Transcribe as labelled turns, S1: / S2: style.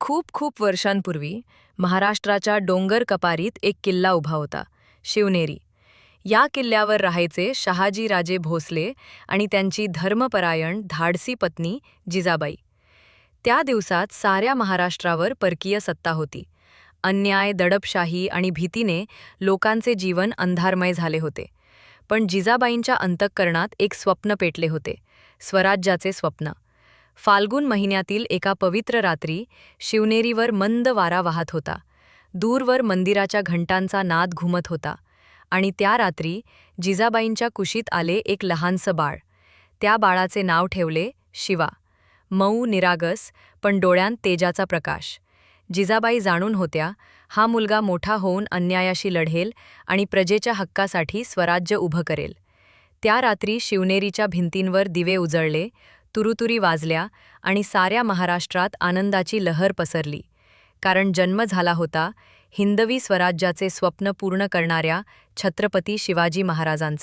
S1: खूप खूप वर्षांपूर्वी महाराष्ट्राच्या डोंगर कपारीत एक किल्ला उभा होता, शिवनेरी. या किल्ल्यावर राहायचे शहाजीराजे भोसले आणि त्यांची धर्मपरायण धाडसी पत्नी जिजाबाई. त्या दिवसात साऱ्या महाराष्ट्रावर परकीय सत्ता होती. अन्याय, दडपशाही आणि भीतीने लोकांचे जीवन अंधारमय झाले होते. पण जिजाबाईंच्या अंतःकरणात एक स्वप्न पेटले होते, स्वराज्याचे स्वप्न. फाल्गुन महिन्यातील एका पवित्र रात्री शिवनेरीवर मंद वारा वाहत होता. दूरवर मंदिराच्या घंटांचा नाद घुमत होता. आणि त्या रात्री जिजाबाईंच्या कुशीत आले एक लहानसं बाळ. त्या बाळाचे नाव ठेवले शिवा. मऊ, निरागस, पण डोळ्यांत तेजाचा प्रकाश. जिजाबाई जाणून होत्या, हा मुलगा मोठा होऊन अन्यायाशी लढेल आणि प्रजेच्या हक्कासाठी स्वराज्य उभं करेल. त्या रात्री शिवनेरीच्या भिंतींवर दिवे उजळले, तुरुतुरी वाजल्या आणि साऱ्या महाराष्ट्रात आनंदाची लहर पसरली. कारण जन्म झाला होता हिंदवी स्वराज्याचे स्वप्न पूर्ण करणाऱ्या छत्रपती शिवाजी महाराजांचा.